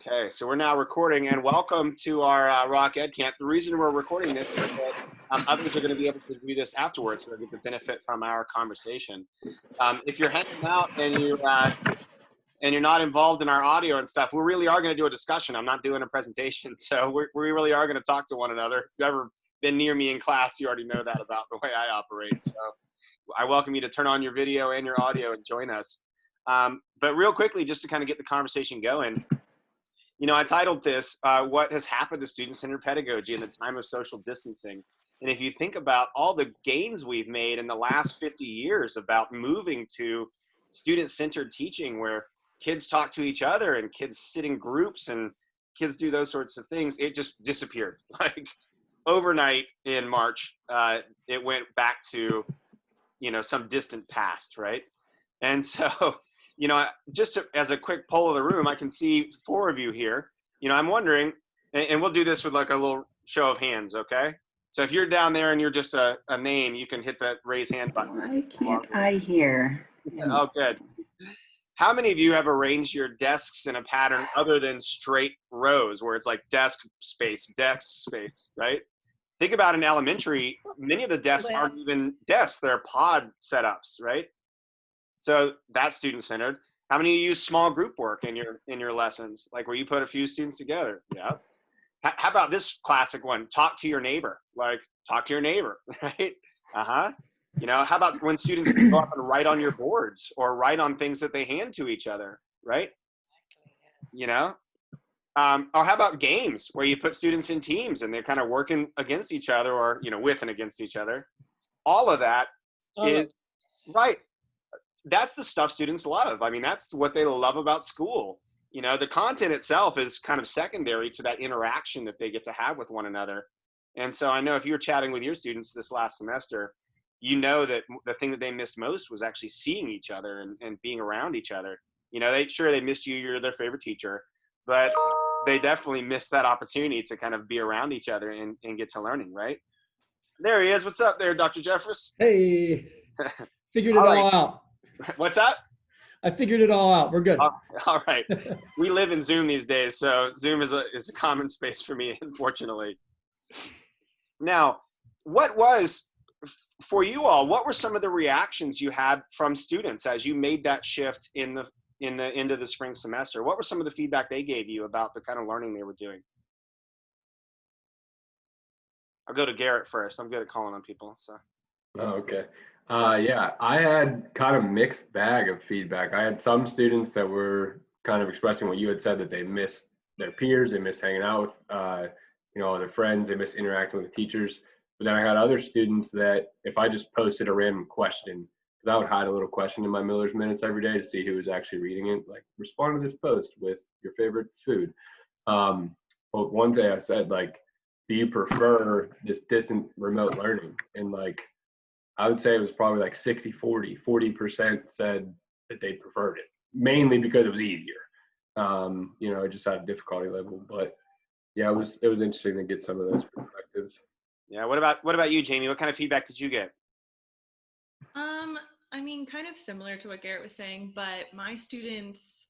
Okay, so we're now recording, and welcome to our Rock Ed Camp. The reason we're recording this is that others are going to be able to do this afterwards, so they'll get the benefit from our conversation. If you're hanging out and you're not involved in our audio and stuff, we really are going to do a discussion. I'm not doing a presentation, so we really are going to talk to one another. If you've ever been near me in class, you already know that about the way I operate. So I welcome you to turn on your video and your audio and join us. But real quickly, just to kind of get the conversation going, you know, I titled this, What Has Happened to Student-Centered Pedagogy in the Time of Social Distancing? And if you think about all the gains we've made in the last 50 years about moving to student-centered teaching where kids talk to each other and kids sit in groups and kids do those sorts of things, it just disappeared. Like overnight in March, it went back to, you know, some distant past, right? And so, you know, as a quick poll of the room, I can see 4 of you here. You know, I'm wondering, and we'll do this with like a little show of hands, okay? So if you're down there and you're just a name, you can hit that raise hand button. Why can't I hear? Oh, good. How many of you have arranged your desks in a pattern other than straight rows where it's like desk space, right? Think about in elementary, many of the desks aren't even desks, they're pod setups, right? So that's student-centered. How many of you use small group work in your lessons, like where you put a few students together? Yeah. How about this classic one? Talk to your neighbor. Like talk to your neighbor, right? You know, how about when students go up and write on your boards or write on things that they hand to each other, right? You know, or how about games where you put students in teams and they're kind of working against each other or, you know, with and against each other. All of that is right. That's the stuff students love. I mean, that's what they love about school. You know, the content itself is kind of secondary to that interaction that they get to have with one another. And so I know if you were chatting with your students this last semester, you know that the thing that they missed most was actually seeing each other and being around each other. You know, they missed you, you're their favorite teacher, but they definitely missed that opportunity to kind of be around each other and get to learning, right? There he is. What's up there, Dr. Jeffress? Hey, figured it all out. What's that? I figured it all out. We're good. All right. We live in Zoom these days, so Zoom is a common space for me, unfortunately. Now, what was, for you all, what were some of the reactions you had from students as you made that shift in the end of the spring semester? What were some of the feedback they gave you about the kind of learning they were doing? I'll go to Garrett first. I'm good at calling on people, so. Oh, okay. Yeah, I had kind of mixed bag of feedback. I had some students that were kind of expressing what you had said, that they missed their peers, they missed hanging out with, you know, their friends, they missed interacting with the teachers. But then I had other students that if I just posted a random question, because I would hide a little question in my Miller's Minutes every day to see who was actually reading it, like respond to this post with your favorite food. But one day I said, like, do you prefer this distant remote learning? And like, I would say it was probably like 60-40. 40% said that they preferred it, mainly because it was easier. You know, it just had a difficulty level. But yeah, it was interesting to get some of those perspectives. Yeah. What about you, Jamie? What kind of feedback did you get? I mean, kind of similar to what Garrett was saying, but my students,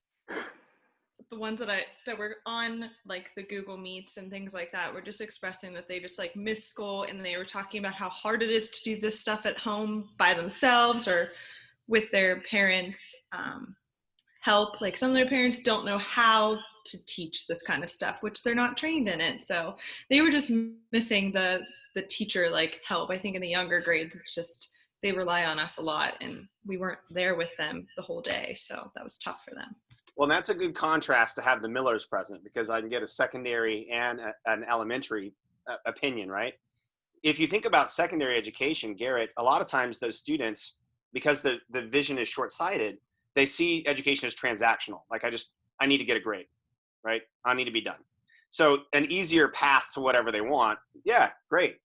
the ones that were on like the Google Meets and things like that, were just expressing that they just like miss school, and they were talking about how hard it is to do this stuff at home by themselves or with their parents' help. Like some of their parents don't know how to teach this kind of stuff, which they're not trained in it. So they were just missing the teacher like help. I think in the younger grades, it's just they rely on us a lot, and we weren't there with them the whole day. So that was tough for them. Well, that's a good contrast to have the Millers present, because I can get a secondary and an elementary opinion, right? If you think about secondary education, Garrett, a lot of times those students, because the vision is short-sighted, they see education as transactional. Like I need to get a grade, right? I need to be done. So an easier path to whatever they want, yeah, great.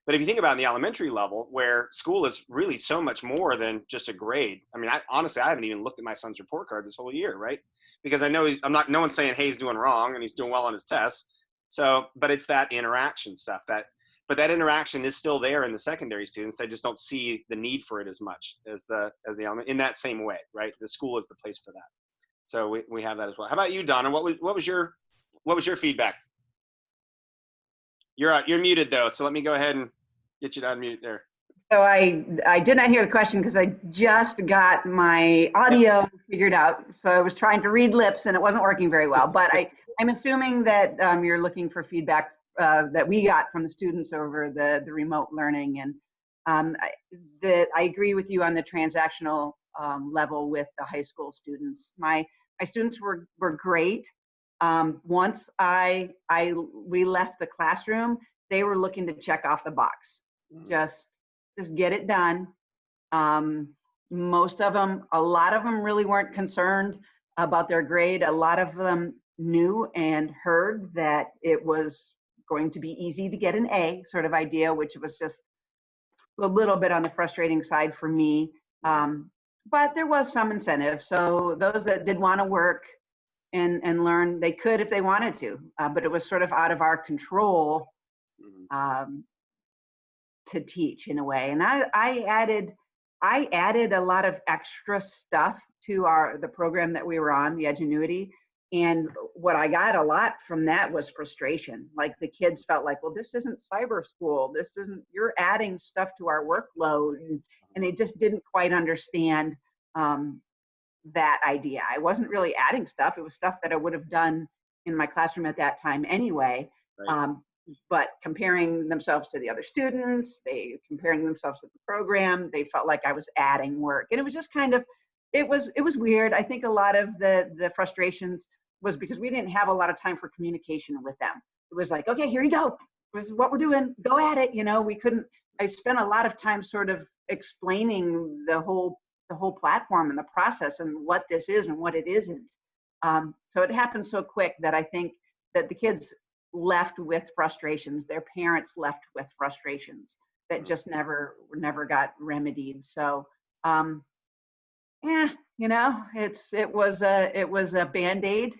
But if you think about the elementary level, where school is really so much more than just a grade. I mean, honestly, I haven't even looked at my son's report card this whole year, right? Because I know no one's saying, hey, he's doing wrong and he's doing well on his tests. So, but it's that interaction stuff but that interaction is still there in the secondary students. They just don't see the need for it as much as the element in that same way, right? The school is the place for that. So we have that as well. How about you, Donna? What was your what was your feedback? You're muted though, so let me go ahead and get you to unmute there. So I did not hear the question because I just got my audio figured out. So I was trying to read lips and it wasn't working very well. But I'm assuming that you're looking for feedback that we got from the students over the remote learning. And that I agree with you on the transactional level with the high school students. My students were great. Once we left the classroom, they were looking to check off the box. Just get it done. Most of them, a lot of them really weren't concerned about their grade. A lot of them knew and heard that it was going to be easy to get an A sort of idea, which was just a little bit on the frustrating side for me. But there was some incentive. So those that did want to work and learn, they could if they wanted to, but it was sort of out of our control to teach in a way. And I added a lot of extra stuff to the program that we were on, the Edgenuity. And what I got a lot from that was frustration. Like the kids felt like, well, this isn't cyber school. This isn't, you're adding stuff to our workload. And they just didn't quite understand that idea. I wasn't really adding stuff. It was stuff that I would have done in my classroom at that time anyway. Right. But comparing themselves to the other students, comparing themselves to the program, they felt like I was adding work. And it was just kind of, it was weird. I think a lot of the frustrations was because we didn't have a lot of time for communication with them. It was like, okay, here you go. This is what we're doing. Go at it. I spent a lot of time sort of explaining the whole platform and the process and what this is and what it isn't. So it happened so quick that I think that the kids left with frustrations. Their parents left with frustrations that just never got remedied. So, it was a Band-Aid.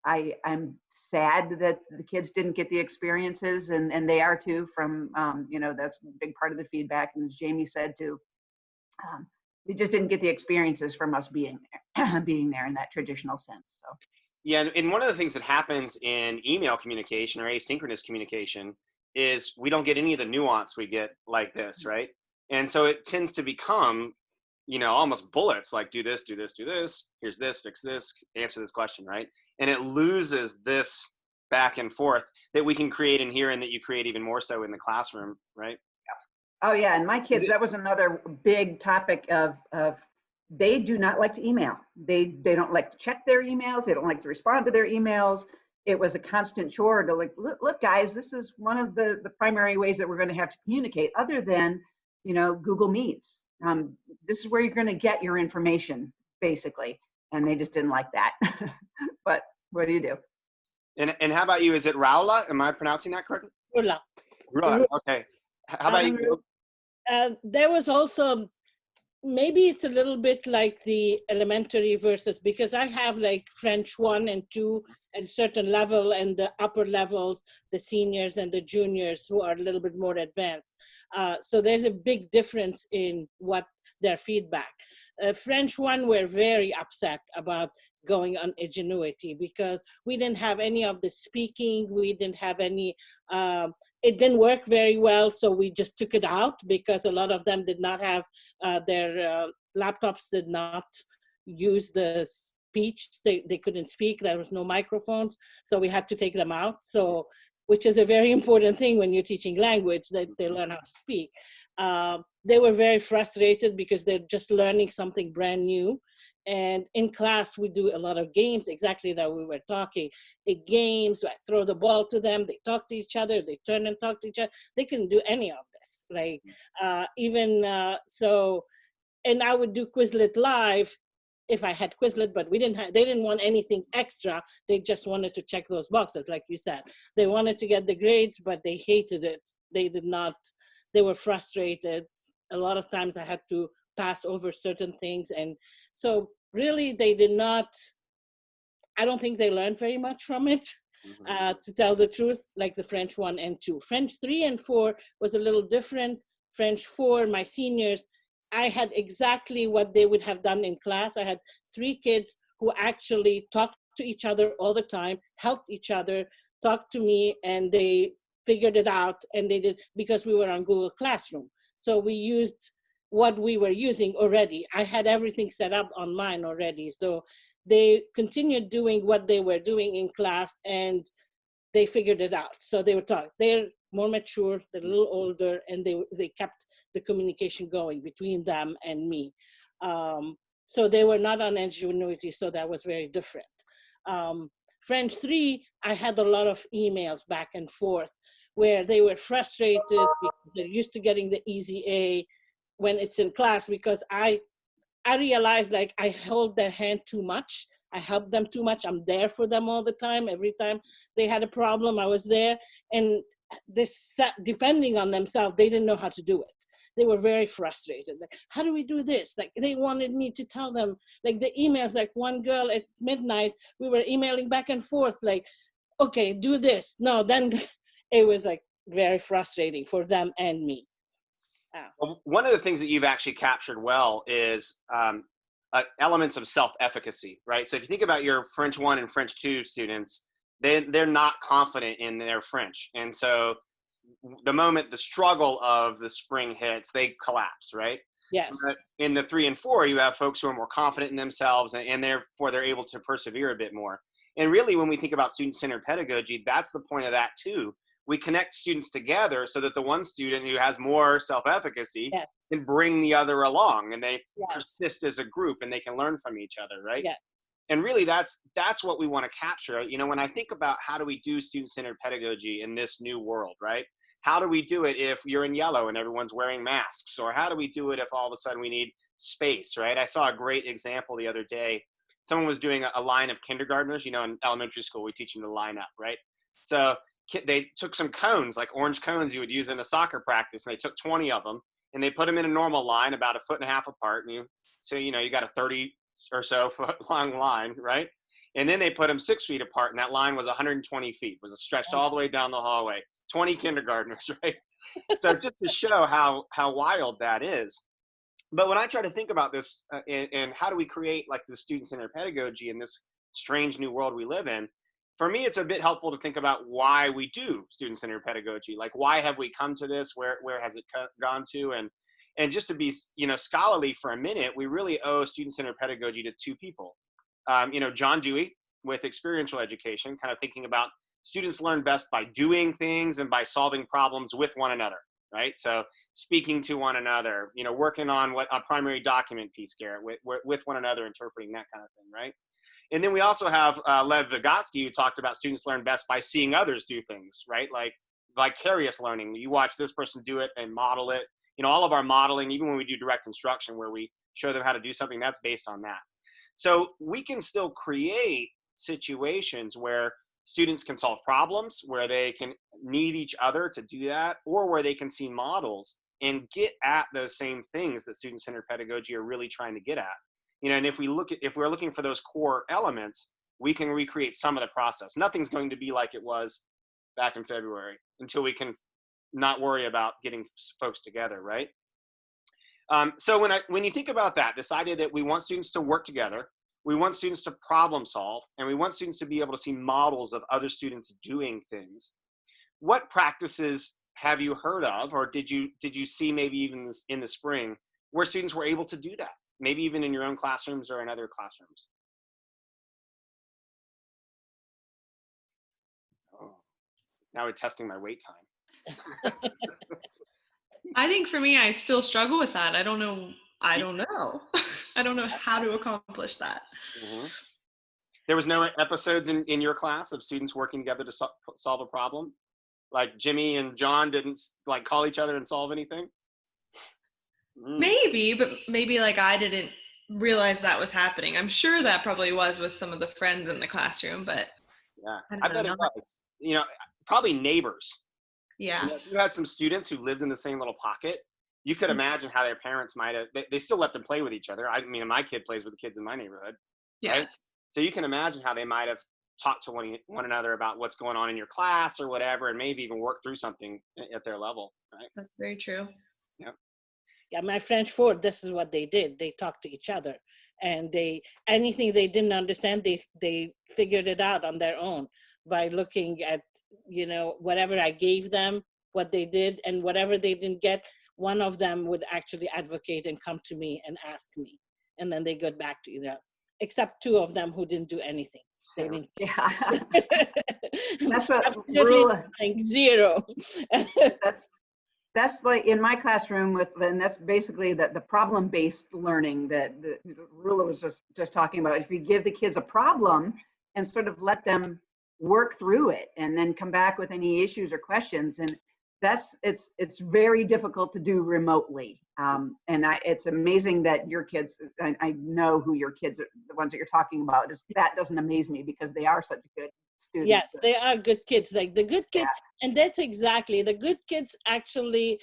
I'm sad that the kids didn't get the experiences, and they are too. From that's a big part of the feedback. And as Jamie said too, they just didn't get the experiences from us being there in that traditional sense. So. Yeah, and one of the things that happens in email communication or asynchronous communication is we don't get any of the nuance we get like this, right? And so it tends to become, almost bullets, like do this, here's this, fix this, answer this question, right? And it loses this back and forth that we can create in here and that you create even more so in the classroom, right? Oh yeah, and my kids, that was another big topic of they do not like to email. They don't like to check their emails. They don't like to respond to their emails. It was a constant chore to like, look guys, this is one of the primary ways that we're going to have to communicate other than, Google Meets. This is where you're going to get your information basically. And they just didn't like that. But what do you do? And how about you? Is it Raula? Am I pronouncing that correctly? Rula. Okay. How about you? There was also, maybe it's a little bit like the elementary versus, because I have like French 1 and 2 at a certain level, and the upper levels, the seniors and the juniors who are a little bit more advanced. So there's a big difference in what their feedback. French 1 were very upset about going on Edgenuity because we didn't have any of the speaking, we didn't have any, it didn't work very well, so we just took it out because a lot of them did not have, their laptops did not use the speech, they couldn't speak, there was no microphones, so we had to take them out. So, which is a very important thing when you're teaching language, that they learn how to speak. They were very frustrated because they're just learning something brand new. And in class, we do a lot of games, exactly that we were talking. Games, I throw the ball to them, they talk to each other, they turn and talk to each other. They couldn't do any of this. Like, so, and I would do Quizlet Live if I had Quizlet, but they didn't want anything extra. They just wanted to check those boxes, like you said. They wanted to get the grades, but they hated it. They did not, they were frustrated. A lot of times I had to pass over certain things. And so really they did not, I don't think they learned very much from it, to tell the truth, like the French 1 and 2. French 3 and 4 was a little different. French 4, my seniors, I had exactly what they would have done in class. I had 3 kids who actually talked to each other all the time, helped each other, talked to me, and they figured it out. And they did, because we were on Google Classroom. So we used what we were using already. I had everything set up online already. So they continued doing what they were doing in class, and they figured it out. So they were taught. They're more mature, they're a little older, and they kept the communication going between them and me. So they were not on Edgenuity, so that was very different. French 3, I had a lot of emails back and forth where they were frustrated because they're used to getting the easy A when it's in class, because I realized like I hold their hand too much. I help them too much. I'm there for them all the time. Every time they had a problem, I was there. And this, depending on themselves, they didn't know how to do it. They were very frustrated. Like, how do we do this? Like, they wanted me to tell them, like the emails, like one girl at midnight, we were emailing back and forth, like, okay, do this. No, then it was like very frustrating for them and me. Well, one of the things that you've actually captured well is elements of self-efficacy, right? So if you think about your French 1 and French 2 students, they're not confident in their French. And so the moment the struggle of the spring hits, they collapse, right? Yes. But in the 3 and 4, you have folks who are more confident in themselves, and therefore they're able to persevere a bit more. And really, when we think about student-centered pedagogy, that's the point of that too. We connect students together so that the one student who has more self-efficacy Yes. can bring the other along, and they Yes. persist as a group, and they can learn from each other, right? Yes. And really, that's what we want to capture. You know, when I think about how do we do student-centered pedagogy in this new world, right? How do we do it if you're in yellow and everyone's wearing masks? Or how do we do it if all of a sudden we need space, right? I saw a great example the other day. Someone was doing a line of kindergartners. You know, in elementary school, we teach them to line up, right? So they took some cones, like orange cones you would use in a soccer practice, and they took 20 of them, and they put them in a normal line about 1.5 feet apart. And you got a 30 or so foot long line, right? And then they put them 6 feet apart, and that line was 120 feet, was stretched all the way down the hallway. 20 kindergartners, right? So just to show how wild that is. But when I try to think about this and how do we create like the student-centered pedagogy in this strange new world we live in, for me, it's a bit helpful to think about why we do student-centered pedagogy. Like, why have we come to this? Where has it gone to? And just to be, scholarly for a minute, we really owe student-centered pedagogy to 2 people. John Dewey with experiential education, kind of thinking about students learn best by doing things and by solving problems with one another, right? So speaking to one another, working on what a primary document piece, Garrett, with one another, interpreting that kind of thing, right? And then we also have Lev Vygotsky, who talked about students learn best by seeing others do things, right? Like vicarious learning. You watch this person do it and model it. All of our modeling, even when we do direct instruction where we show them how to do something, that's based on that. So we can still create situations where students can solve problems, where they can need each other to do that, or where they can see models and get at those same things that student-centered pedagogy are really trying to get at. And if we're looking for those core elements, we can recreate some of the process. Nothing's going to be like it was back in February until we can not worry about getting folks together, right? So when you think about that, this idea that we want students to work together, we want students to problem solve, and we want students to be able to see models of other students doing things. What practices have you heard of, or did you see maybe even in the spring where students were able to do that? Maybe even in your own classrooms or in other classrooms? Oh, now we're testing my wait time. I think for me, I still struggle with that. I don't know. I don't know how to accomplish that. Mm-hmm. There was no episodes in your class of students working together to solve a problem? Like Jimmy and John didn't like call each other and solve anything? Maybe, but maybe like I didn't realize that was happening. I'm sure that probably was with some of the friends in the classroom, but yeah, I bet it was. Probably neighbors. Yeah. If you had some students who lived in the same little pocket, you could imagine how their parents might have, they still let them play with each other. I mean, my kid plays with the kids in my neighborhood. Yeah. Right? So you can imagine how they might have talked to one another about what's going on in your class or whatever, and maybe even work through something at their level, right? That's very true. Yeah, my French 4, this is what they did. They talked to each other. and anything they didn't understand, they figured it out on their own by looking at, whatever I gave them, what they did, and whatever they didn't get, one of them would actually advocate and come to me and ask me, and then they go back to except two of them who didn't do anything. They didn't. Yeah. That's what Absolutely nothing, zero. That's like in my classroom and that's basically the problem-based learning that Rula was just talking about. If you give the kids a problem and sort of let them work through it and then come back with any issues or questions, and it's very difficult to do remotely. And it's amazing that your kids, I know who your kids are, the ones that you're talking about, that doesn't amaze me because they are such good students. Yes, they are good kids, like the good kids. Yeah. And that's exactly, the good kids actually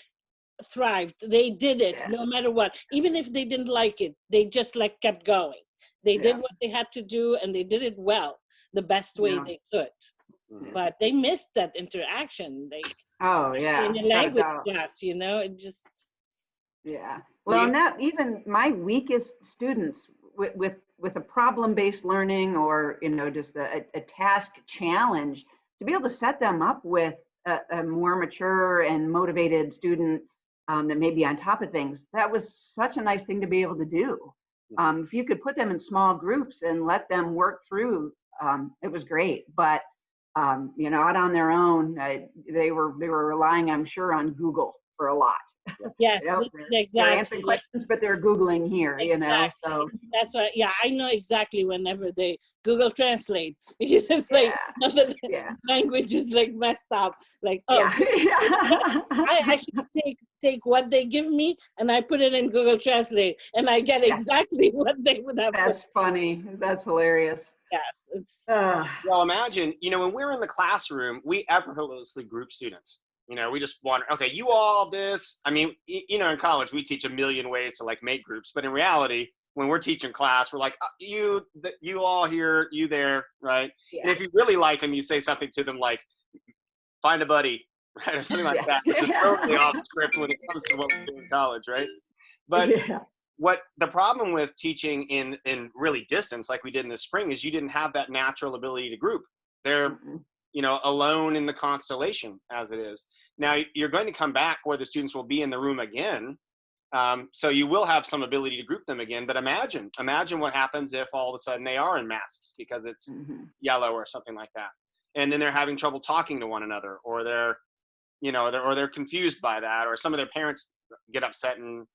thrived. They did it no matter what. Even if they didn't like it, they just kept going. They did what they had to do, and they did it well, the best way they could. Mm-hmm. But they missed that interaction. In a language class, it just. Yeah. Well, not even my weakest students with a problem-based learning or, just a task challenge, to be able to set them up with a more mature and motivated student that may be on top of things, that was such a nice thing to be able to do. If you could put them in small groups and let them work through, it was great. But, out on their own, they were relying, I'm sure, on Google for a lot. Yes, exactly. They're answering questions, but they're Googling here, exactly. So that's why, I know exactly whenever they Google Translate, because it's another language is messed up. I should take what they give me and I put it in Google Translate and I get exactly what they would have. That's funny. That's hilarious. Yes. It's well, imagine, when we're in the classroom, we effortlessly group students. We just want, okay, you all this. I mean, in college, we teach a million ways to make groups. But in reality, when we're teaching class, we're like, you all here, you there, right? Yeah. And if you really like them, you say something to them like, find a buddy, right? Or something like that, which is totally off script when it comes to what we do in college, right? But what the problem with teaching in really distance, like we did in the spring, is you didn't have that natural ability to group. They're alone in the constellation as it is. Now you're going to come back where the students will be in the room again. So you will have some ability to group them again, but imagine what happens if all of a sudden they are in masks because it's yellow or something like that. And then they're having trouble talking to one another, or they're confused by that, or some of their parents get upset and,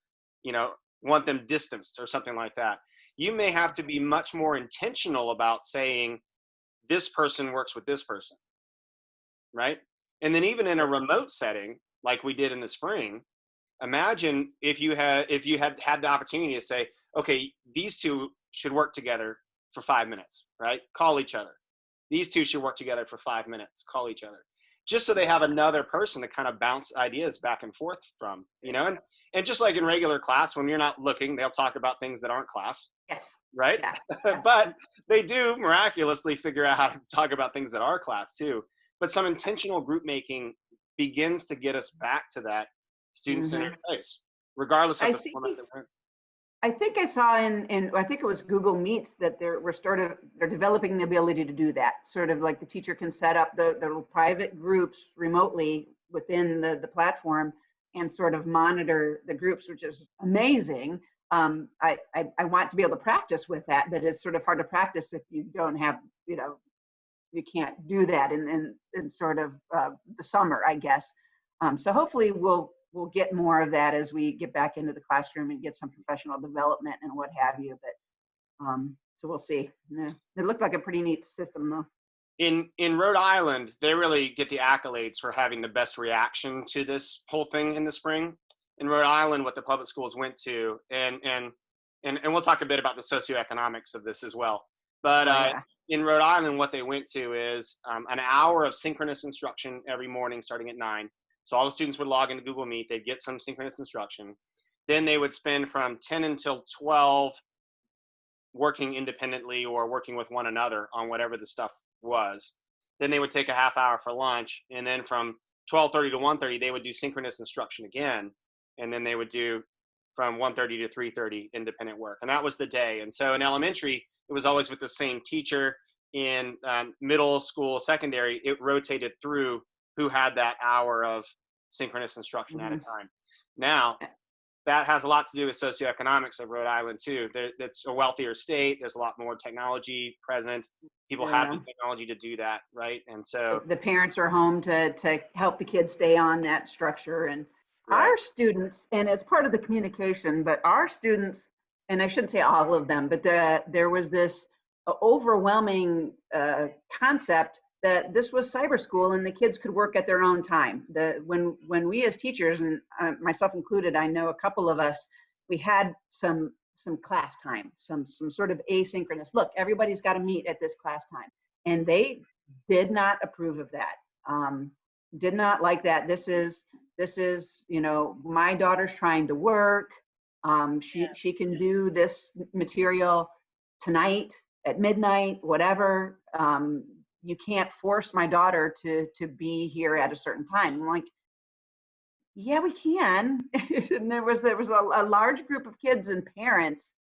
want them distanced or something like that. You may have to be much more intentional about saying, this person works with this person. Right? And then even in a remote setting, like we did in the spring, imagine if you had the opportunity to say, okay, these two should work together for 5 minutes, right? Call each other. These two should work together for 5 minutes, call each other. Just so they have another person to kind of bounce ideas back and forth from, and just like in regular class, when you're not looking, they'll talk about things that aren't class. Yes. Right? Yeah. But they do miraculously figure out how to talk about things that are class too. But some intentional group making begins to get us back to that student-centered place, regardless of the format that we're in. I think I saw I think it was Google Meets that they're developing the ability to do that. Sort of like the teacher can set up the private groups remotely within the platform and sort of monitor the groups, which is amazing. I want to be able to practice with that, but it's sort of hard to practice if you don't have, you can't do that in sort of the summer, I guess. So hopefully we'll get more of that as we get back into the classroom and get some professional development and what have you. But so we'll see. Yeah. It looked like a pretty neat system though. In Rhode Island, they really get the accolades for having the best reaction to this whole thing in the spring. In Rhode Island, what the public schools went to, and we'll talk a bit about the socioeconomics of this as well. But in Rhode Island, what they went to is an hour of synchronous instruction every morning starting at 9. So all the students would log into Google Meet. They'd get some synchronous instruction. Then they would spend from 10 until 12 working independently or working with one another on whatever the stuff was. Then they would take a half hour for lunch. And then from 12:30 to 1:30, they would do synchronous instruction again. And then they would do from 1:30 to 3:30 independent work. And that was the day. And so in elementary, it was always with the same teacher. In middle school, secondary, it rotated through who had that hour of synchronous instruction at a time. Now, that has a lot to do with socioeconomics of Rhode Island too. It's a wealthier state. There's a lot more technology present. People have the technology to do that, right? And so the parents are home to help the kids stay on that structure. And our students, and as part of the communication, but our students, and I shouldn't say all of them, but there was this overwhelming concept that this was cyber school and the kids could work at their own time. When we as teachers, and myself included, I know a couple of us, we had some class time, some sort of asynchronous. Look, everybody's got to meet at this class time, and they did not approve of that. Did not like that. This is my daughter's trying to work. She can do this material tonight at midnight, whatever. You can't force my daughter to be here at a certain time. I'm like, yeah, we can. And there was a large group of kids and parents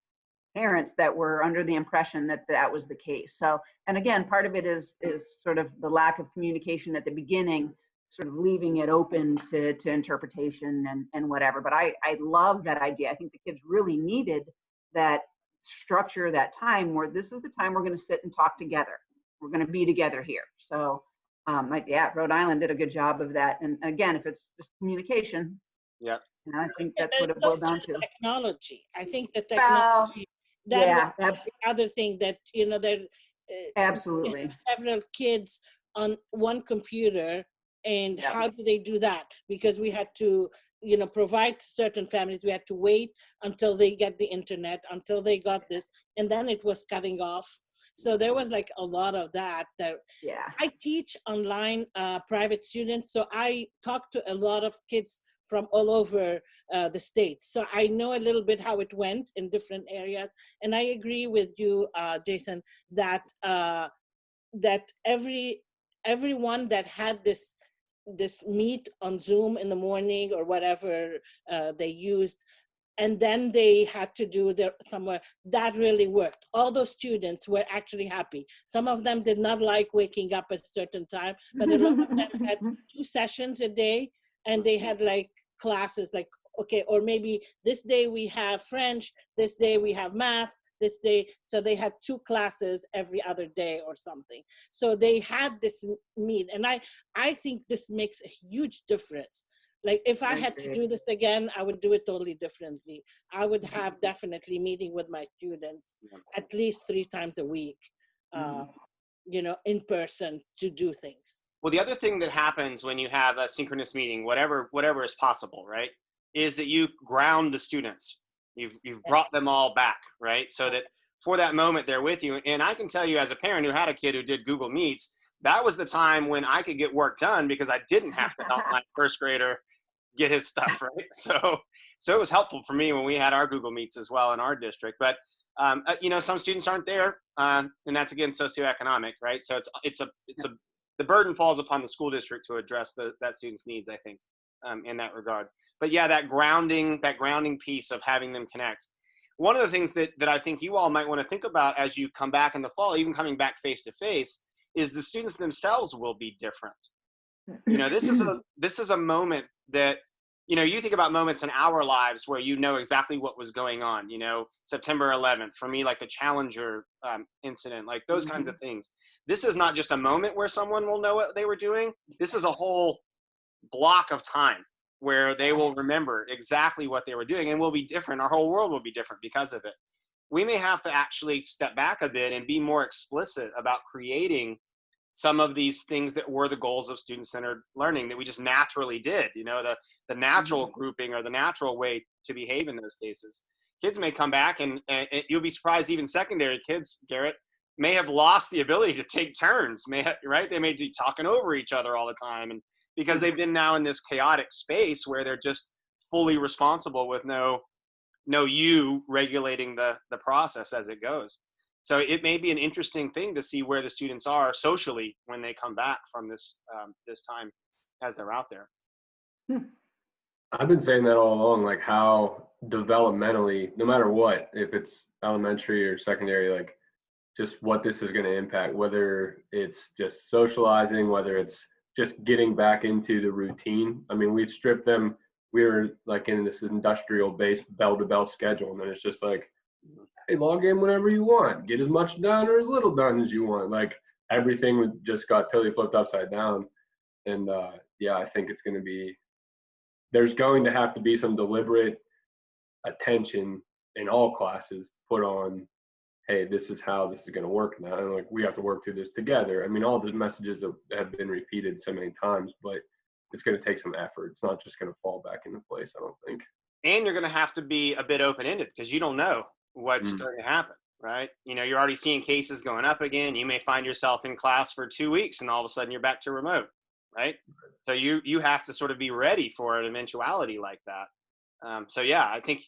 that were under the impression that was the case. So, and again, part of it is sort of the lack of communication at the beginning, sort of leaving it open to interpretation and whatever. But I love that idea. I think the kids really needed that structure, that time where this is the time we're going to sit and talk together. We're going to be together here. So Rhode Island did a good job of that. And again, if it's just communication, I think that's what it boiled down to. Technology. I think the technology, was the other thing that, there absolutely several kids on one computer, and how do they do that? Because we had to, provide to certain families, we had to wait until they get the internet, until they got this, and then it was cutting off. So there was like a lot of that. I teach online private students, so I talk to a lot of kids from all over the States. So I know a little bit how it went in different areas. And I agree with you, Jason, that everyone that had this meet on Zoom in the morning or whatever they used, and then they had to do their somewhere, that really worked. All those students were actually happy. Some of them did not like waking up at a certain time, but a lot of them had 2 sessions a day, and they had like classes like, okay, or maybe this day we have French, this day we have math, this day, so they had 2 classes every other day or something. So they had this meet, and I think this makes a huge difference. Like if I had to do this again, I would do it totally differently. I would have definitely meeting with my students at least 3 times a week, in person to do things. Well, the other thing that happens when you have a synchronous meeting, whatever is possible, right, is that you ground the students. You've brought them all back, right? So that for that moment they're with you. And I can tell you, as a parent who had a kid who did Google Meets, that was the time when I could get work done because I didn't have to help my first grader get his stuff, right? So it was helpful for me when we had our Google Meets as well in our district. But some students aren't there, and that's again socioeconomic, right? So the burden falls upon the school district to address that student's needs, I think, in that regard. But yeah, that grounding piece of having them connect. One of the things that I think you all might want to think about as you come back in the fall, even coming back face to face, is the students themselves will be different. This is a moment that, you think about moments in our lives where exactly what was going on, September 11th, for me, like the Challenger incident, like those kinds of things. This is not just a moment where someone will know what they were doing. This is a whole block of time where they will remember exactly what they were doing, and will be different. Our whole world will be different because of it. We may have to actually step back a bit and be more explicit about creating some of these things that were the goals of student-centered learning that we just naturally did, the natural grouping or the natural way to behave in those cases. Kids may come back and you'll be surprised, even secondary kids, Garrett, may have lost the ability to take turns, right? They may be talking over each other all the time, and because they've been now in this chaotic space where they're just fully responsible with no you regulating the process as it goes. So it may be an interesting thing to see where the students are socially when they come back from this time as they're out there. I've been saying that all along, like how developmentally, no matter what, if it's elementary or secondary, like just what this is going to impact, whether it's just socializing, whether it's just getting back into the routine. I mean, we've stripped them. We were like in this industrial based bell to bell schedule. And then it's just like, hey, log in whenever you want, get as much done or as little done as you want. Like everything just got totally flipped upside down. And yeah, I think it's going to be, there's going to have to be some deliberate attention in all classes put on, hey, this is how this is going to work now. And like, we have to work through this together. I mean, all the messages that have been repeated so many times, but it's going to take some effort. It's not just going to fall back into place, I don't think. And you're going to have to be a bit open-ended because you don't know what's going to happen, right? You know, you're already seeing cases going up again. You may find yourself in class for 2 weeks and all of a sudden you're back to remote, right? So you have to sort of be ready for an eventuality like that. So yeah, I think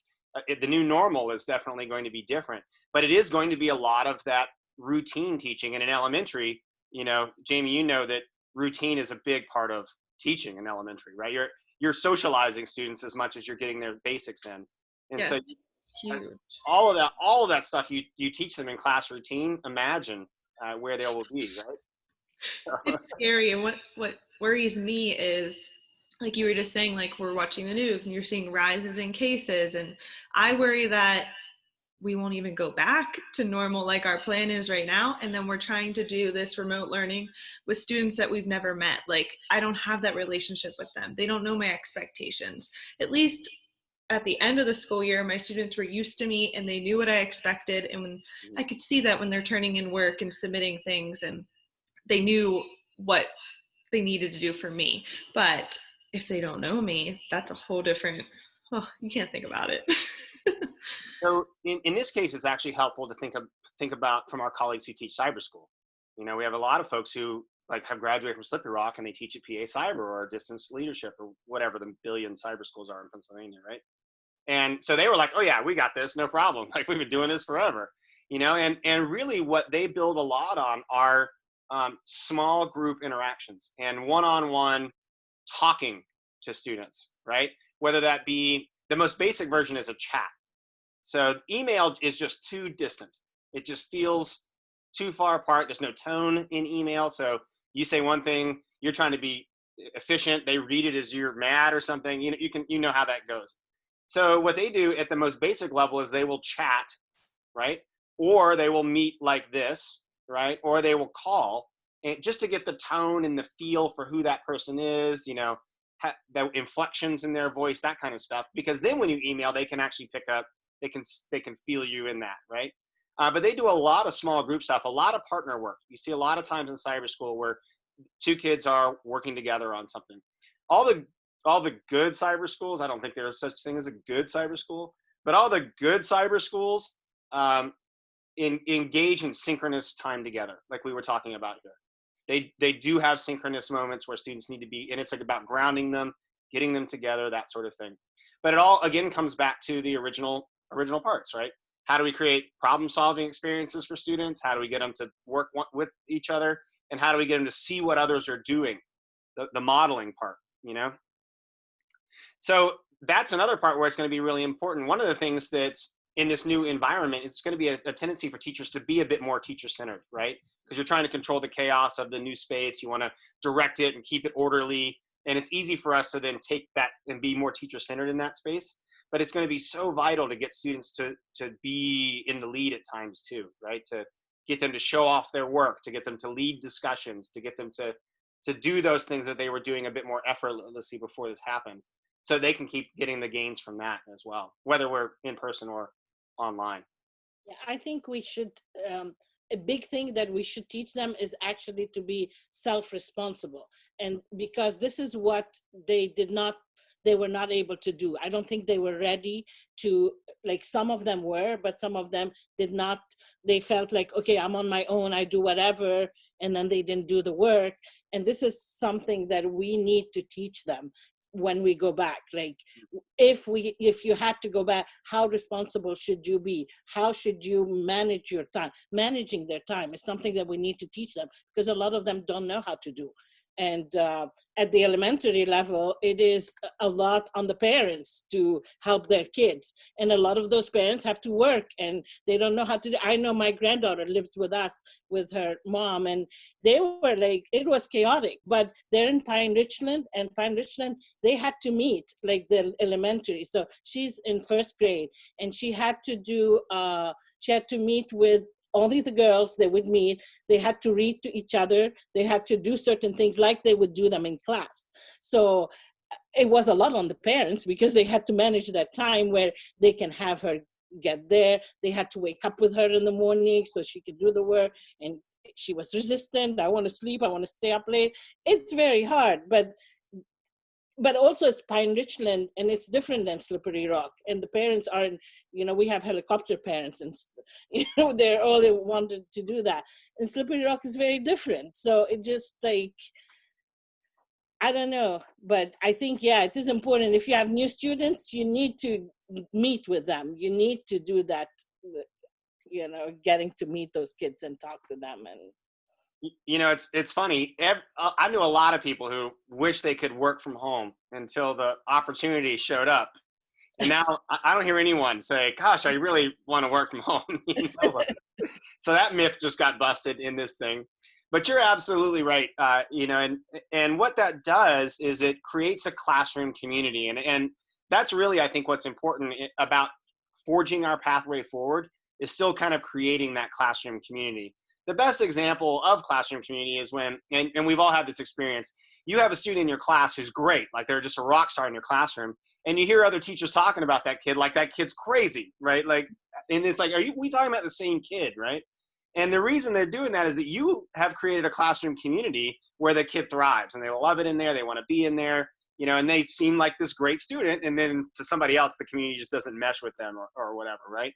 the new normal is definitely going to be different, but it is going to be a lot of that routine teaching. And in elementary, you know, Jamie, you know that routine is a big part of teaching in elementary, right? You're socializing students as much as you're getting their basics in. And so huge. all of that stuff you teach them in class routine, imagine where they will be, right? So. It's scary. And what worries me is, like you were just saying, like we're watching the news and you're seeing rises in cases. And I worry that we won't even go back to normal like our plan is right now. And then we're trying to do this remote learning with students that we've never met. Like I don't have that relationship with them. They don't know my expectations. At least at the end of the school year, my students were used to me and they knew what I expected. And when I could see that when they're turning in work and submitting things, and they knew what they needed to do for me. But if they don't know me, that's a whole different, you can't think about it. So in this case, it's actually helpful to think about from our colleagues who teach cyber school. You know, we have a lot of folks who like have graduated from Slippery Rock and they teach at PA Cyber or distance leadership or whatever the billion cyber schools are in Pennsylvania, right? And so they were like, oh yeah, we got this, no problem. Like we've been doing this forever, you know, and really what they build a lot on are small group interactions and one-on-one talking to students, right? Whether that be, the most basic version is a chat. So email is just too distant. It just feels too far apart. There's no tone in email. So you say one thing, you're trying to be efficient. They read it as you're mad or something. You know how that goes. So what they do at the most basic level is they will chat, right? Or they will meet like this, right? Or they will call, and just to get the tone and the feel for who that person is, you know, the inflections in their voice, that kind of stuff. Because then when you email, they can actually pick up, they can feel you in that, right? But they do a lot of small group stuff, a lot of partner work. You see a lot of times in cyber school where two kids are working together on something. All the good cyber schools, I don't think there's such thing as a good cyber school, but all the good cyber schools engage in synchronous time together, like we were talking about here. They do have synchronous moments where students need to be, and it's like about grounding them, getting them together, that sort of thing. But it all, again, comes back to the original parts, right? How do we create problem-solving experiences for students? How do we get them to work with each other? And how do we get them to see what others are doing? The modeling part, you know? So that's another part where it's going to be really important. One of the things that's in this new environment, it's going to be a tendency for teachers to be a bit more teacher-centered, right? Because you're trying to control the chaos of the new space. You want to direct it and keep it orderly. And it's easy for us to then take that and be more teacher-centered in that space. But it's going to be so vital to get students to be in the lead at times too, right? To get them to show off their work, to get them to lead discussions, to get them to do those things that they were doing a bit more effortlessly before this happened. So they can keep getting the gains from that as well, whether we're in person or online. Yeah, I think we should, a big thing that we should teach them is actually to be self-responsible. And because this is what they were not able to do. I don't think they were ready to, like some of them were, but some of them did not. They felt like, okay, I'm on my own, I do whatever, and then they didn't do the work. And this is something that we need to teach them when we go back. Like if you had to go back, how responsible should you be? How should you manage your time? Managing their time is something that we need to teach them, because a lot of them don't know how to do. And at the elementary level, it is a lot on the parents to help their kids. And a lot of those parents have to work and they don't know how to do. I know my granddaughter lives with us, with her mom, and they were like, it was chaotic, but they're in Pine Richland, and Pine Richland, they had to meet like the elementary. So she's in first grade, and she had to meet with only the girls. They would meet, they had to read to each other, they had to do certain things like they would do them in class. So it was a lot on the parents because they had to manage that time where they can have her get there. They had to wake up with her in the morning so she could do the work, and she was resistant. I want to sleep, I want to stay up late. It's very hard, but also it's Pine Richland, and it's different than Slippery Rock. And the parents aren't, we have helicopter parents, and they're all wanted to do that. And Slippery Rock is very different. So it just like, I don't know, but I think, yeah, it is important. If you have new students, you need to meet with them. You need to do that, getting to meet those kids and talk to them. And it's funny. I knew a lot of people who wish they could work from home until the opportunity showed up. And now I don't hear anyone say, gosh, I really want to work from home. So that myth just got busted in this thing. But you're absolutely right. And what that does is it creates a classroom community. And that's really, I think, what's important about forging our pathway forward is still kind of creating that classroom community. The best example of classroom community is when, and we've all had this experience, you have a student in your class who's great, like they're just a rock star in your classroom, and you hear other teachers talking about that kid like that kid's crazy, right? Like, and it's like, we talking about the same kid, right? And the reason they're doing that is that you have created a classroom community where the kid thrives and they love it in there, they want to be in there, and they seem like this great student, and then to somebody else, the community just doesn't mesh with them or whatever, right?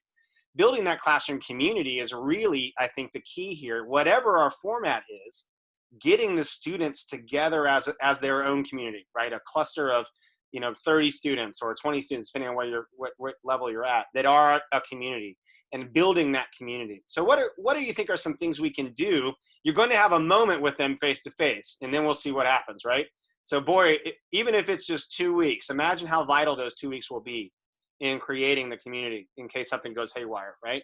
Building that classroom community is really, I think, the key here. Whatever our format is, getting the students together as their own community, right? A cluster of, 30 students or 20 students, depending on what level you're at, that are a community, and building that community. So what do you think are some things we can do? You're going to have a moment with them face to face, and then we'll see what happens, right? So boy, even if it's just 2 weeks, imagine how vital those 2 weeks will be in creating the community in case something goes haywire, right?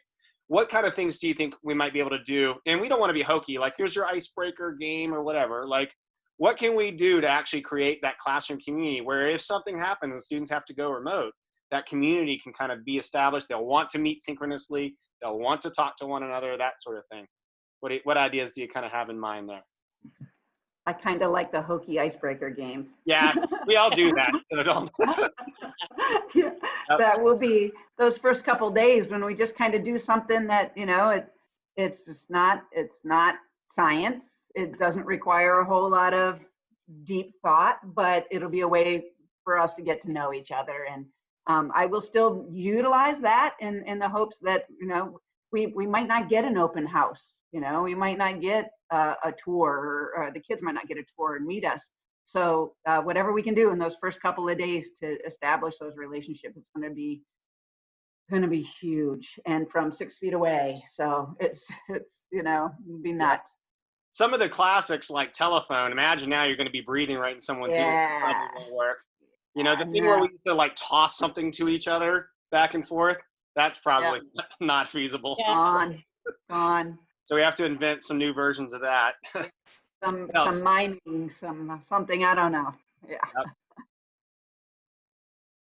What kind of things do you think we might be able to do? And we don't want to be hokey, like here's your icebreaker game or whatever. Like, what can we do to actually create that classroom community where if something happens and students have to go remote, that community can kind of be established. They'll want to meet synchronously. They'll want to talk to one another, that sort of thing. What ideas do you kind of have in mind there? I kind of like the hokey icebreaker games. Yeah, we all do that. So don't. Yeah, that will be those first couple days when we just kind of do something that, it's not science. It doesn't require a whole lot of deep thought, but it'll be a way for us to get to know each other. And I will still utilize that in the hopes that, we might not get an open house, we might not get a tour, or the kids might not get a tour and meet us. So whatever we can do in those first couple of days to establish those relationships is going to be huge, and from 6 feet away. So it's be nuts. Some of the classics like telephone, imagine now you're going to be breathing right in someone's ear. Probably won't work. The thing where we used to like toss something to each other back and forth, that's probably not feasible. Gone. So we have to invent some new versions of that. Some miming, something, I don't know. Yeah. Yep.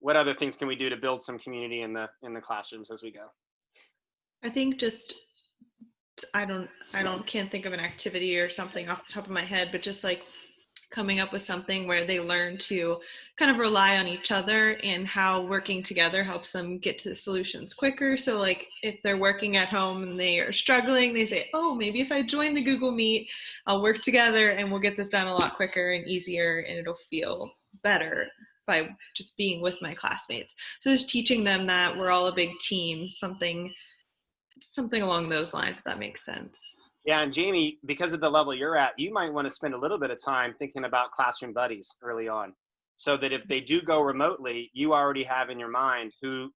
What other things can we do to build some community in the classrooms as we go? I think just, can't think of an activity or something off the top of my head, but just like coming up with something where they learn to kind of rely on each other and how working together helps them get to the solutions quicker. So like if they're working at home and they are struggling, they say, oh, maybe if I join the Google Meet, I'll work together and we'll get this done a lot quicker and easier, and it'll feel better by just being with my classmates. So just teaching them that we're all a big team, something along those lines, if that makes sense. Yeah, and Jamie, because of the level you're at, you might want to spend a little bit of time thinking about classroom buddies early on, so that if they do go remotely, you already have in your mind who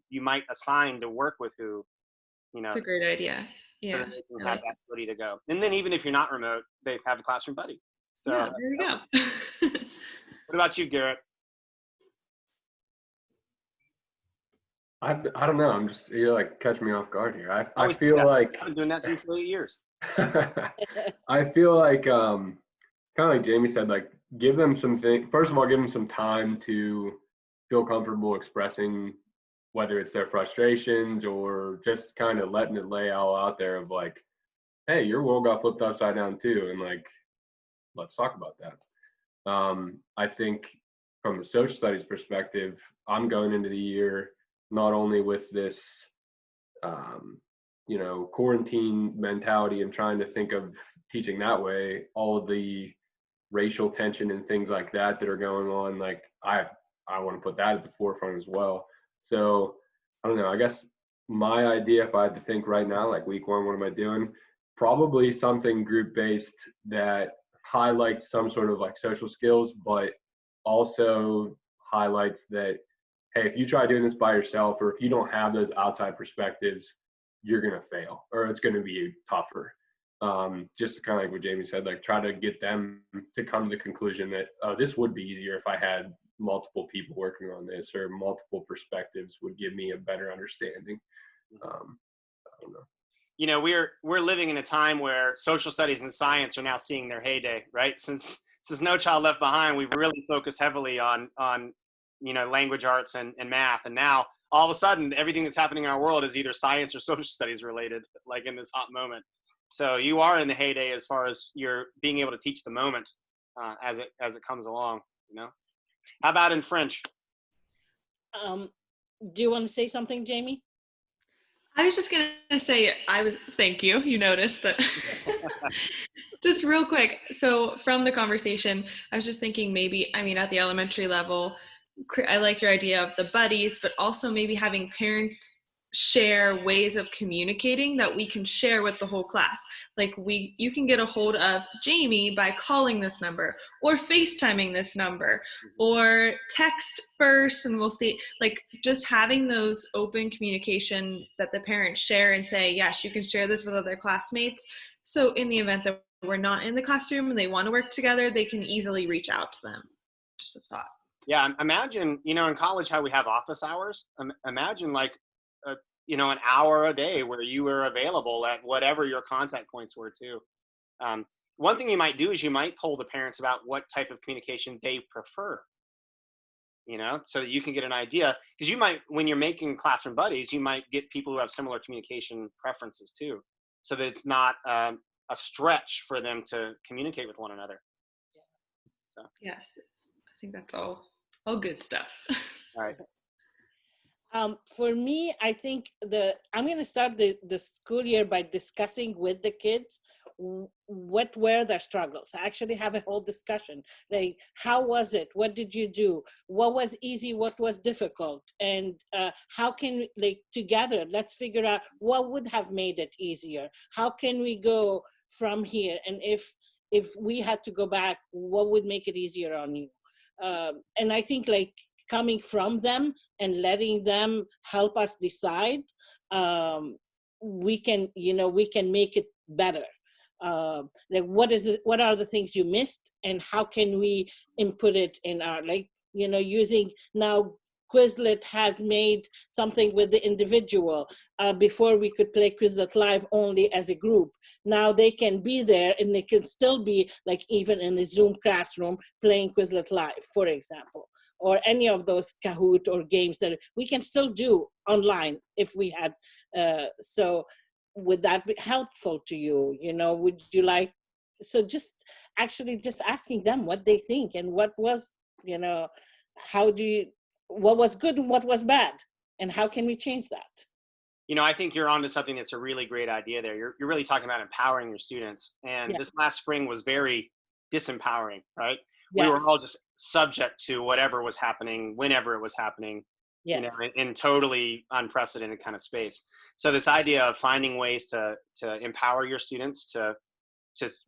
you might assign to work with who, It's a great idea. Yeah. So that they can have that ready to go. And then even if you're not remote, they have a classroom buddy. So, yeah, there we go. what about you, Garrett? I don't know. I'm just, you're like catching me off guard here. I Always do feel that. like I've been doing that to you for 8 years. I feel like kind of like Jamie said, like give them something. First of all, give them some time to feel comfortable expressing whether it's their frustrations or just kind of letting it lay all out there of like, hey, your world got flipped upside down too, and like let's talk about that. I think from a social studies perspective, I'm going into the year not only with this quarantine mentality and trying to think of teaching that way, all of the racial tension and things like that are going on, like I want to put that at the forefront as well. So I don't know, I guess my idea, if I had to think right now, like week one, what am I doing? Probably something group based that highlights some sort of like social skills, but also highlights that, hey, if you try doing this by yourself, or if you don't have those outside perspectives, you're going to fail, or it's going to be tougher. Just kind of like what Jamie said, like try to get them to come to the conclusion that this would be easier if I had multiple people working on this, or multiple perspectives would give me a better understanding. I don't know. You know, we're living in a time where social studies and science are now seeing their heyday, right? Since No Child Left Behind, we've really focused heavily on language arts and math, and now all of a sudden everything that's happening in our world is either science or social studies related, like in this hot moment. So you are in the heyday as far as you're being able to teach the moment as it comes along. How about in French? Do you want to say something, Jamie? I was just gonna say, thank you. You noticed that. Just real quick. So from the conversation, I was just thinking maybe, at the elementary level, I like your idea of the buddies, but also maybe having parents share ways of communicating that we can share with the whole class. Like you can get a hold of Jamie by calling this number, or FaceTiming this number, or text first, and we'll see, like just having those open communication that the parents share and say, yes, you can share this with other classmates. So in the event that we're not in the classroom and they want to work together, they can easily reach out to them. Just a thought. Yeah, imagine, in college how we have office hours. Imagine like, an hour a day where you were available at whatever your contact points were too. One thing you might do is you might poll the parents about what type of communication they prefer, so that you can get an idea. Because you might, when you're making classroom buddies, you might get people who have similar communication preferences too, so that it's not a stretch for them to communicate with one another. So. Yes, I think that's all good stuff. All right. For me, I think I'm going to start the school year by discussing with the kids what were their struggles. I actually have a whole discussion. Like, how was it? What did you do? What was easy? What was difficult? And how can, together, let's figure out what would have made it easier. How can we go from here? And if we had to go back, what would make it easier on you? And I think coming from them and letting them help us decide, we can make it better. What are the things you missed, and how can we input it in our, using now Quizlet has made something with the individual. Before we could play Quizlet Live only as a group. Now they can be there, and they can still be even in the Zoom classroom playing Quizlet Live, for example, or any of those Kahoot or games that we can still do online if we had. So would that be helpful to you? Would you like, so just asking them what they think and what was, what was good and what was bad, and how can we change that? I think you're onto something that's a really great idea there. You're really talking about empowering your students. And This last spring was very disempowering, right? Yes. We were all just subject to whatever was happening, whenever it was happening, yes. In totally unprecedented kind of space. So this idea of finding ways to empower your students to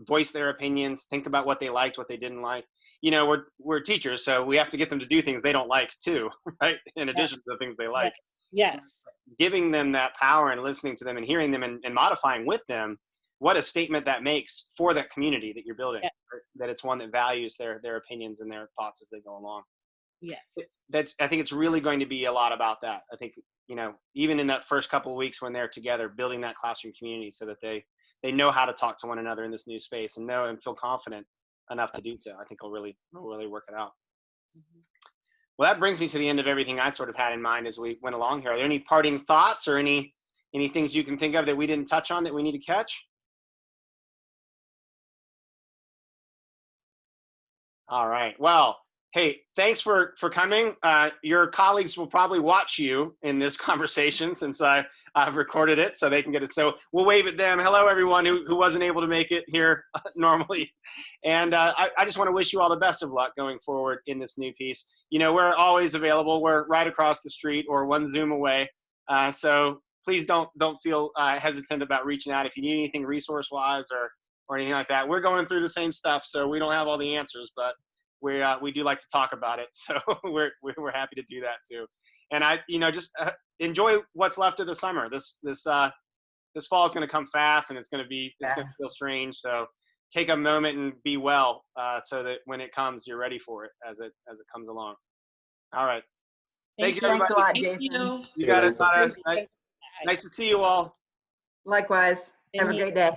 voice their opinions, think about what they liked, what they didn't like. We're teachers, so we have to get them to do things they don't like too, right? In addition to the things they like. Yes. Giving them that power and listening to them and hearing them and modifying with them what a statement that makes for that community that you're building, Yeah. that it's one that values their opinions and their thoughts as they go along. Yes. I think it's really going to be a lot about that. I think, even in that first couple of weeks when they're together, building that classroom community so that they know how to talk to one another in this new space and know and feel confident enough to do so. I think will really work it out. Mhm. Well, that brings me to the end of everything I sort of had in mind as we went along here. Are there any parting thoughts or any things you can think of that we didn't touch on that we need to catch? All right. Well, hey, thanks for coming. Your colleagues will probably watch you in this conversation since I've recorded it, so they can get it. So we'll wave at them. Hello, everyone who wasn't able to make it here normally. And I just want to wish you all the best of luck going forward in this new piece. We're always available. We're right across the street or one Zoom away. So please don't feel hesitant about reaching out if you need anything resource-wise or anything like that. We're going through the same stuff, so we don't have all the answers, but we do like to talk about it. So we're happy to do that too. And just enjoy what's left of the summer. This fall is going to come fast, and it's going to feel strange. So take a moment and be well, so that when it comes, you're ready for it as it comes along. All right. Thank you, everybody. Thanks a lot, Thank Jason. You got it. Thank you. Nice to see you all. Likewise. Have a great day.